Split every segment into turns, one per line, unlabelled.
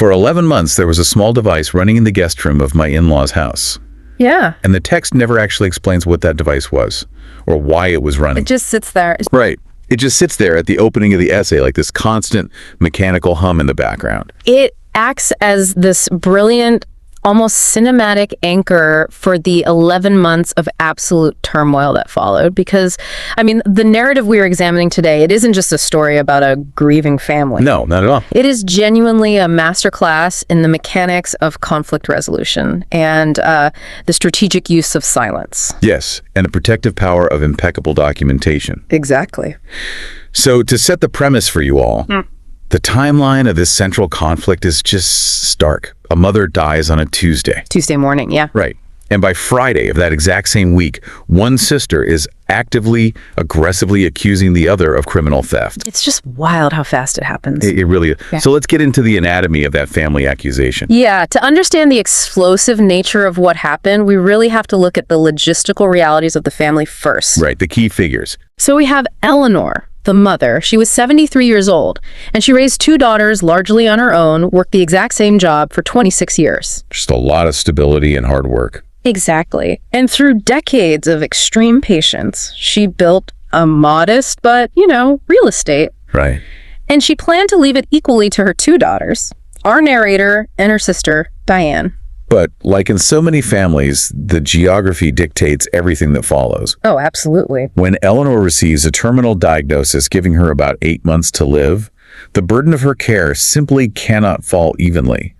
For 11 months, there was a small device running in the guest room of my in-laws' house.
Yeah.
And the text never actually explains what that device was or why it was running.
It just sits there.
Right. It just sits there at the opening of the essay, like this constant mechanical hum in the background.
It acts as this brilliant, almost cinematic anchor for the 11 months of absolute turmoil that followed. Because, I mean, the narrative we're examining today, it isn't just a story about a grieving family.
No, not at all.
It is genuinely a masterclass in the mechanics of conflict resolution and the strategic use of silence.
Yes, and the protective power of impeccable documentation.
Exactly.
So to set the premise for you all, the timeline of this central conflict is just stark. A mother dies on a Tuesday.
Tuesday morning, yeah.
Right. And by Friday of that exact same week, one sister is actively, aggressively accusing the other of criminal theft.
It's just wild how fast it happens.
It really is.
Yeah.
So let's get into the anatomy of that family accusation.
Yeah, to understand the explosive nature of what happened, we really have to look at the logistical realities of the family first.
Right, the key figures.
So we have Eleanor, the mother. She was 73 years old, and she raised two daughters largely on her own, worked the exact same job for 26 years.
Just a lot of stability and hard work.
Exactly. And through decades of extreme patience, she built a modest but, real estate.
Right.
And she planned to leave it equally to her two daughters, our narrator and her sister, Diane.
But like in so many families, the geography dictates everything that follows.
Oh, absolutely.
When Eleanor receives a terminal diagnosis giving her about 8 months to live, the burden of her care simply cannot fall evenly.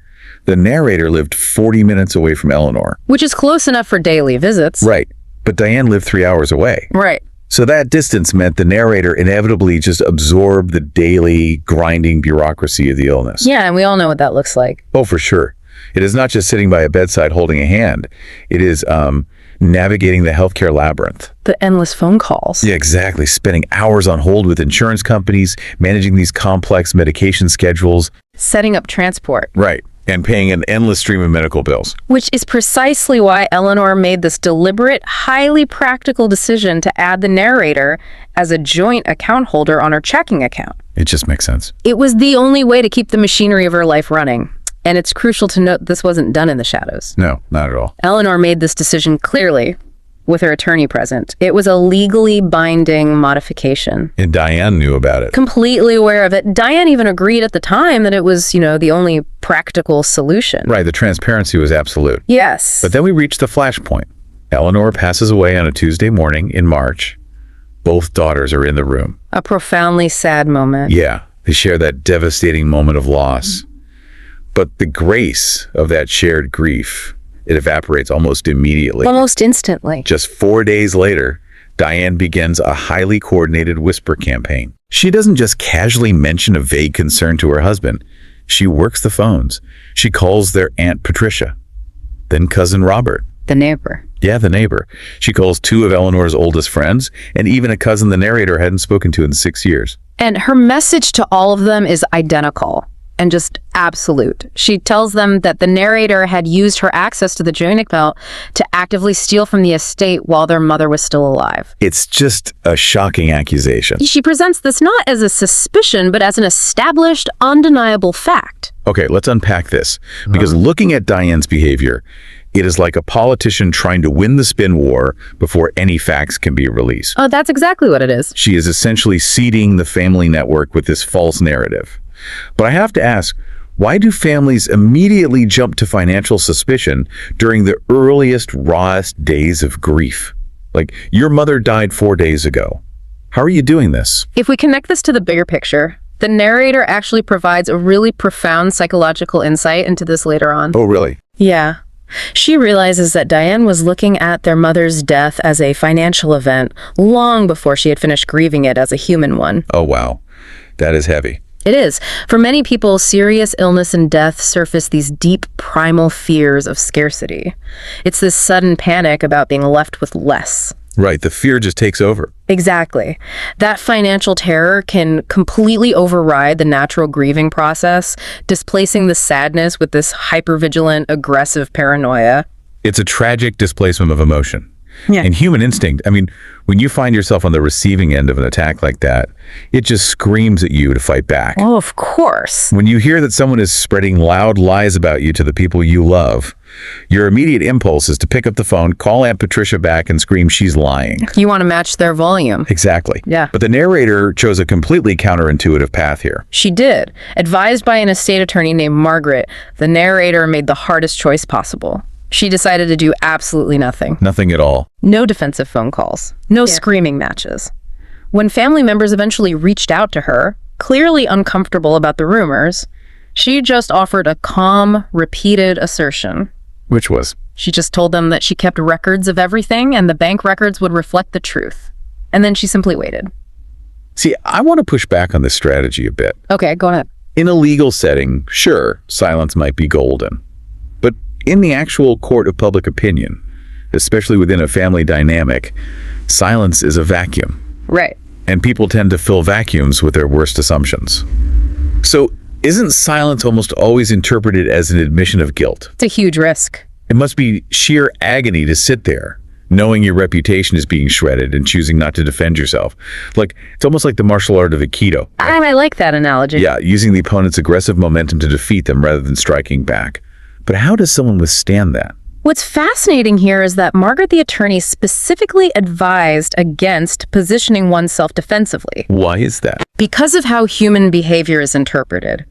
The narrator lived 40 minutes away from Eleanor.
Which is close enough for daily visits.
Right. But Diane lived 3 hours away.
Right.
So that distance meant the narrator inevitably just absorbed the daily, grinding bureaucracy of the illness.
Yeah, and we all know what that looks like.
Oh, for sure. It is not just sitting by a bedside holding a hand. It is navigating the healthcare labyrinth.
The endless phone calls.
Yeah, exactly. Spending hours on hold with insurance companies, managing these complex medication schedules.
Setting up transport.
Right. And paying an endless stream of medical bills.
Which is precisely why Eleanor made this deliberate, highly practical decision to add the narrator as a joint account holder on her checking account.
It just makes sense.
It was the only way to keep the machinery of her life running. And it's crucial to note this wasn't done in the shadows.
No, not at all.
Eleanor made this decision clearly, with her attorney present. It was a legally binding modification.
And Diane knew about it.
Completely aware of it. Diane even agreed at the time that it was, the only practical solution.
Right, the transparency was absolute.
Yes.
But then we reached the flashpoint. Eleanor passes away on a Tuesday morning in March. Both daughters are in the room.
A profoundly sad moment.
Yeah, they share that devastating moment of loss. But the grace of that shared grief, it evaporates almost immediately.
Almost instantly.
Just 4 days later, Diane begins a highly coordinated whisper campaign. She doesn't just casually mention a vague concern to her husband. She works the phones. She calls their Aunt Patricia, then cousin Robert.
The neighbor.
Yeah, the neighbor. She calls 2 of Eleanor's oldest friends, and even a cousin the narrator hadn't spoken to in 6 years.
And her message to all of them is identical. And just absolute. She tells them that the narrator had used her access to the joint account to actively steal from the estate while their mother was still alive.
It's just a shocking accusation.
She presents this not as a suspicion, but as an established, undeniable fact.
Okay, let's unpack this. Because looking at Diane's behavior, it is like a politician trying to win the spin war before any facts can be released.
Oh, that's exactly what it is.
She is essentially seeding the family network with this false narrative. But I have to ask, why do families immediately jump to financial suspicion during the earliest, rawest days of grief? Like, your mother died 4 days ago. How are you doing this?
If we connect this to the bigger picture, the narrator actually provides a really profound psychological insight into this later on.
Oh, really?
Yeah. She realizes that Diane was looking at their mother's death as a financial event long before she had finished grieving it as a human one.
Oh, wow. That is heavy.
It is. For many people, serious illness and death surface these deep primal fears of scarcity. It's this sudden panic about being left with less.
Right, the fear just takes over.
Exactly. That financial terror can completely override the natural grieving process, displacing the sadness with this hypervigilant, aggressive paranoia.
It's a tragic displacement of emotion.
Yeah.
And human instinct, when you find yourself on the receiving end of an attack like that, it just screams at you to fight back.
Oh, of course.
When you hear that someone is spreading loud lies about you to the people you love, your immediate impulse is to pick up the phone, call Aunt Patricia back, and scream she's lying.
You want to match their volume.
Exactly.
Yeah.
But the narrator chose a completely counterintuitive path here.
She did. Advised by an estate attorney named Margaret, the narrator made the hardest choice possible. She decided to do absolutely nothing.
Nothing at all.
No defensive phone calls. No screaming matches. When family members eventually reached out to her, clearly uncomfortable about the rumors, she just offered a calm, repeated assertion.
Which was?
She just told them that she kept records of everything and the bank records would reflect the truth. And then she simply waited.
See, I want to push back on this strategy a bit.
Okay, go ahead.
In a legal setting, sure, silence might be golden. But in the actual court of public opinion, especially within a family dynamic, silence is a vacuum.
Right.
And people tend to fill vacuums with their worst assumptions. So, isn't silence almost always interpreted as an admission of guilt?
It's a huge risk.
It must be sheer agony to sit there, knowing your reputation is being shredded and choosing not to defend yourself. It's almost like the martial art of Aikido.
I like that analogy.
Yeah, using the opponent's aggressive momentum to defeat them rather than striking back. But how does someone withstand that?
What's fascinating here is that Margaret the attorney specifically advised against positioning oneself defensively.
Why is that?
Because of how human behavior is interpreted.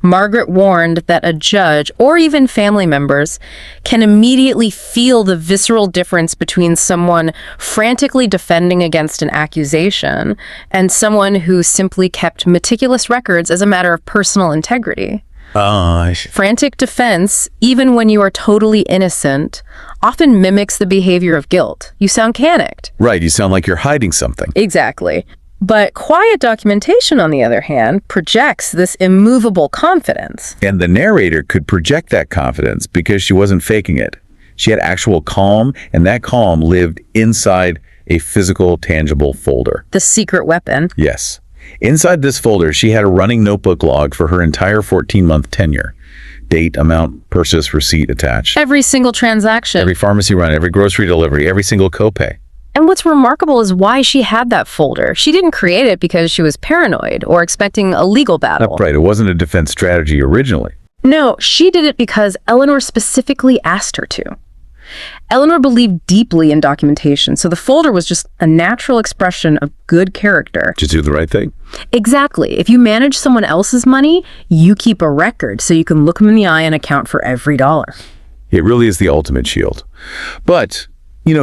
Margaret warned that a judge, or even family members, can immediately feel the visceral difference between someone frantically defending against an accusation and someone who simply kept meticulous records as a matter of personal integrity. Frantic defense, even when you are totally innocent, often mimics the behavior of guilt. You sound panicked.
Right, you sound like you're hiding something.
Exactly. But quiet documentation, on the other hand, projects this immovable confidence.
And the narrator could project that confidence because she wasn't faking it. She had actual calm, and that calm lived inside a physical, tangible folder.
The secret weapon.
Yes. Inside this folder, she had a running notebook log for her entire 14-month tenure. Date, amount, purchase, receipt attached.
Every single transaction.
Every pharmacy run, every grocery delivery, every single copay.
And what's remarkable is why she had that folder. She didn't create it because she was paranoid or expecting a legal battle.
Right, it wasn't a defense strategy originally.
No, she did it because Eleanor specifically asked her to. Eleanor believed deeply in documentation, so the folder was just a natural expression of good character.
Did you do the right thing?
Exactly. If you manage someone else's money, you keep a record so you can look them in the eye and account for every dollar.
It really is the ultimate shield. But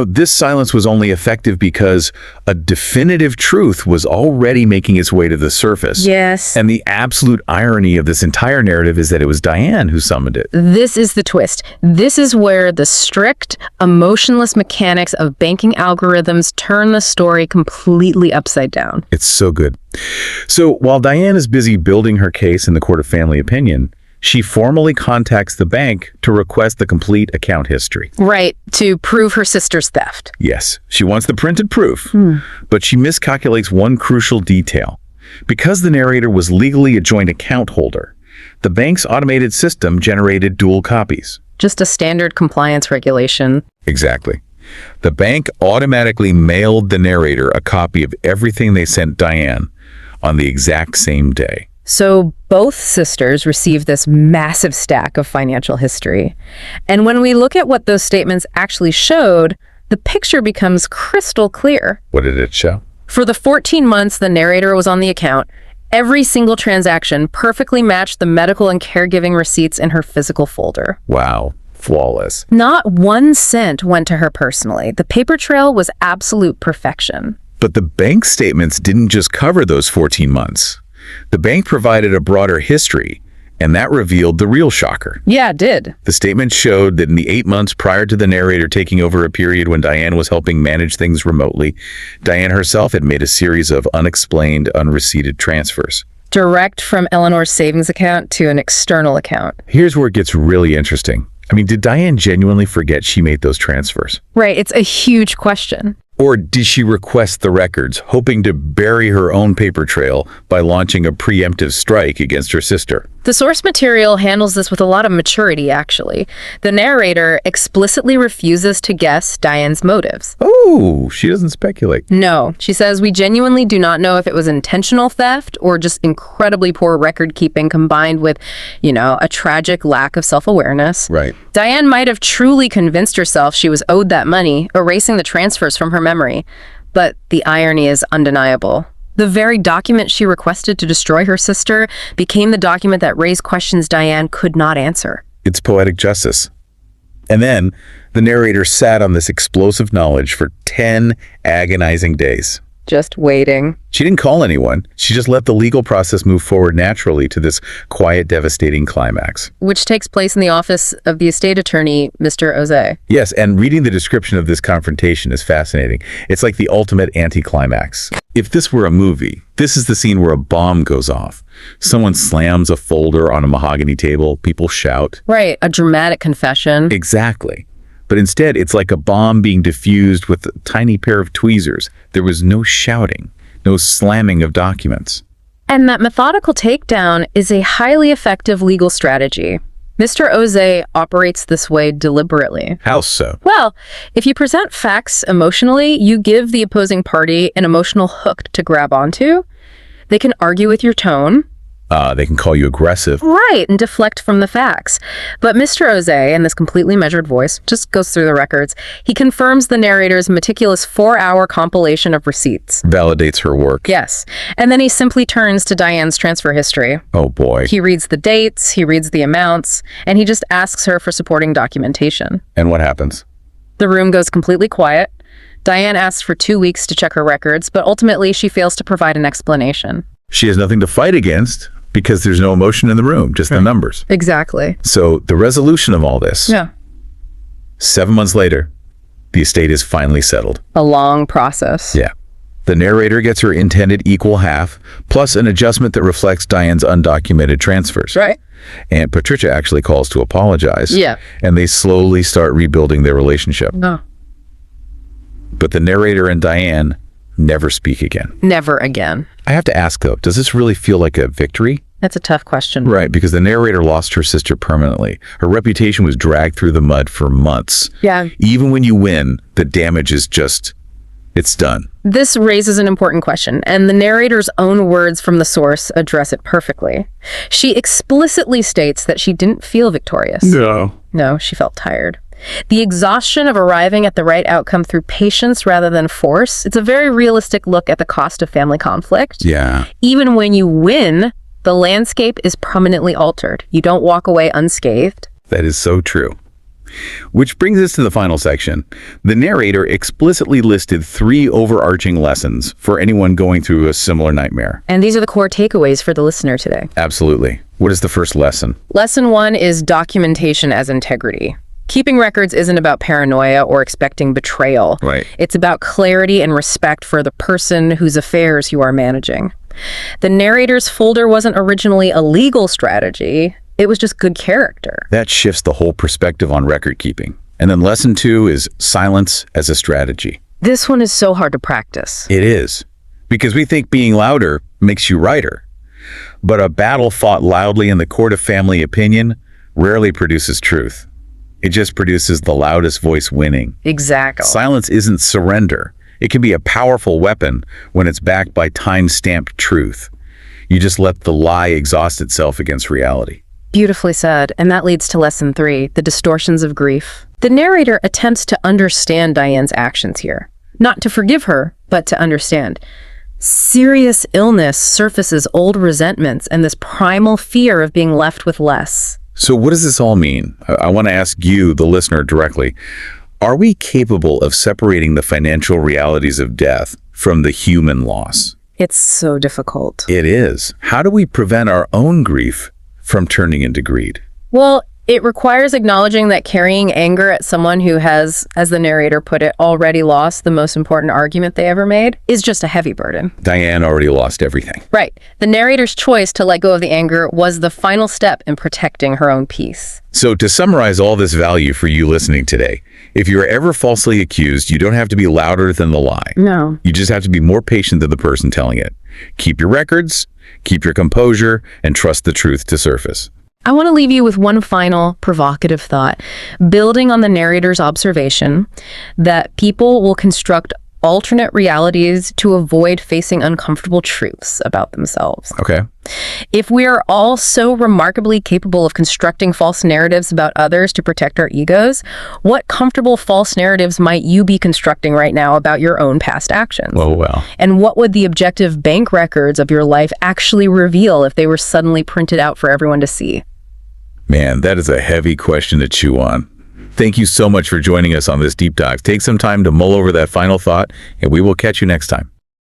this silence was only effective because a definitive truth was already making its way to the surface.
Yes.
And the absolute irony of this entire narrative is that it was Diane who summoned it.
This is the twist. This is where the strict, emotionless mechanics of banking algorithms turn the story completely upside down.
It's so good. So while Diane is busy building her case in the court of family opinion, she formally contacts the bank to request the complete account history.
Right, to prove her sister's theft.
Yes, she wants the printed proof, but she miscalculates one crucial detail. Because the narrator was legally a joint account holder, the bank's automated system generated dual copies.
Just a standard compliance regulation.
Exactly. The bank automatically mailed the narrator a copy of everything they sent Diane on the exact same day.
So both sisters received this massive stack of financial history. And when we look at what those statements actually showed, the picture becomes crystal clear.
What did it show?
For the 14 months the narrator was on the account, every single transaction perfectly matched the medical and caregiving receipts in her physical folder.
Wow. Flawless.
Not 1 cent went to her personally. The paper trail was absolute perfection.
But the bank statements didn't just cover those 14 months. The bank provided a broader history, and that revealed the real shocker.
Yeah, it did.
The statement showed that in the 8 months prior to the narrator taking over a period when Diane was helping manage things remotely, Diane herself had made a series of unexplained, unreceipted transfers.
Direct from Eleanor's savings account to an external account.
Here's where it gets really interesting. Did Diane genuinely forget she made those transfers?
Right, it's a huge question.
Or did she request the records, hoping to bury her own paper trail by launching a preemptive strike against her sister?
The source material handles this with a lot of maturity, actually. The narrator explicitly refuses to guess Diane's motives.
Oh, she doesn't speculate.
No, she says, we genuinely do not know if it was intentional theft or just incredibly poor record keeping combined with, a tragic lack of self-awareness.
Right.
Diane might have truly convinced herself she was owed that money, erasing the transfers from her memory. But the irony is undeniable. The very document she requested to destroy her sister became the document that raised questions Diane could not answer.
It's poetic justice. And then the narrator sat on this explosive knowledge for 10 agonizing days.
Just waiting.
She didn't call anyone. She just let the legal process move forward naturally to this quiet, devastating climax.
Which takes place in the office of the estate attorney, Mr. Oze.
Yes, and reading the description of this confrontation is fascinating. It's like the ultimate anticlimax. If this were a movie, this is the scene where a bomb goes off. Someone slams a folder on a mahogany table. People shout.
Right, a dramatic confession.
Exactly. But instead, it's like a bomb being diffused with a tiny pair of tweezers. There was no shouting, no slamming of documents.
And that methodical takedown is a highly effective legal strategy. Mr. Oze operates this way deliberately.
How so?
Well, if you present facts emotionally, you give the opposing party an emotional hook to grab onto. They can argue with your tone.
They can call you aggressive.
Right, and deflect from the facts. But Mr. Oze, in this completely measured voice, just goes through the records. He confirms the narrator's meticulous 4-hour compilation of receipts.
Validates her work.
Yes. And then he simply turns to Diane's transfer history.
Oh boy.
He reads the dates, he reads the amounts, and he just asks her for supporting documentation.
And what happens?
The room goes completely quiet. Diane asks for 2 weeks to check her records, but ultimately she fails to provide an explanation.
She has nothing to fight against because there's no emotion in the room, just the numbers.
Exactly.
So the resolution of all this, 7 months later, the estate is finally settled.
A long process.
Yeah. The narrator gets her intended equal half, plus an adjustment that reflects Diane's undocumented transfers.
Right.
And Patricia actually calls to apologize.
Yeah.
And they slowly start rebuilding their relationship.
No.
But the narrator and Diane never speak again.
Never again.
I have to ask, though, does this really feel like a victory?
That's a tough question.
Right, because the narrator lost her sister permanently. Her reputation was dragged through the mud for months.
Yeah.
Even when you win, the damage is just, it's done.
This raises an important question, and the narrator's own words from the source address it perfectly. She explicitly states that she didn't feel victorious. No, she felt tired. The exhaustion of arriving at the right outcome through patience rather than force, it's a very realistic look at the cost of family conflict.
Yeah.
Even when you win, the landscape is permanently altered. You don't walk away unscathed.
That is so true. Which brings us to the final section. The narrator explicitly listed 3 overarching lessons for anyone going through a similar nightmare.
And these are the core takeaways for the listener today.
Absolutely. What is the first lesson?
Lesson 1 is documentation as integrity. Keeping records isn't about paranoia or expecting betrayal.
Right.
It's about clarity and respect for the person whose affairs you are managing. The narrator's folder wasn't originally a legal strategy. It was just good character.
That shifts the whole perspective on record keeping. And then lesson 2 is silence as a strategy.
This one is so hard to practice.
It is. Because we think being louder makes you righter. But a battle fought loudly in the court of family opinion rarely produces truth. It just produces the loudest voice winning.
Exactly.
Silence isn't surrender. It can be a powerful weapon when it's backed by time-stamped truth. You just let the lie exhaust itself against reality.
Beautifully said. And that leads to lesson 3, the distortions of grief. The narrator attempts to understand Diane's actions here. Not to forgive her, but to understand. Serious illness surfaces old resentments and this primal fear of being left with less.
So what does this all mean? I want to ask you, the listener, directly. Are we capable of separating the financial realities of death from the human loss?
It's so difficult.
It is. How do we prevent our own grief from turning into greed?
Well, it requires acknowledging that carrying anger at someone who has, as the narrator put it, already lost the most important argument they ever made is just a heavy burden.
Diane already lost everything.
Right. The narrator's choice to let go of the anger was the final step in protecting her own peace.
So to summarize all this value for you listening today, if you are ever falsely accused, you don't have to be louder than the lie.
No.
You just have to be more patient than the person telling it. Keep your records, Keep your composure and trust the truth to surface.
I want to leave you with one final provocative thought, building on the narrator's observation that people will construct alternate realities to avoid facing uncomfortable truths about themselves.
Okay.
If we are all so remarkably capable of constructing false narratives about others to protect our egos, what comfortable false narratives might you be constructing right now about your own past actions?
Oh, well.
And what would the objective bank records of your life actually reveal if they were suddenly printed out for everyone to see?
Man, that is a heavy question to chew on. Thank you so much for joining us on this deep dive. Take some time to mull over that final thought, and we will catch you next time.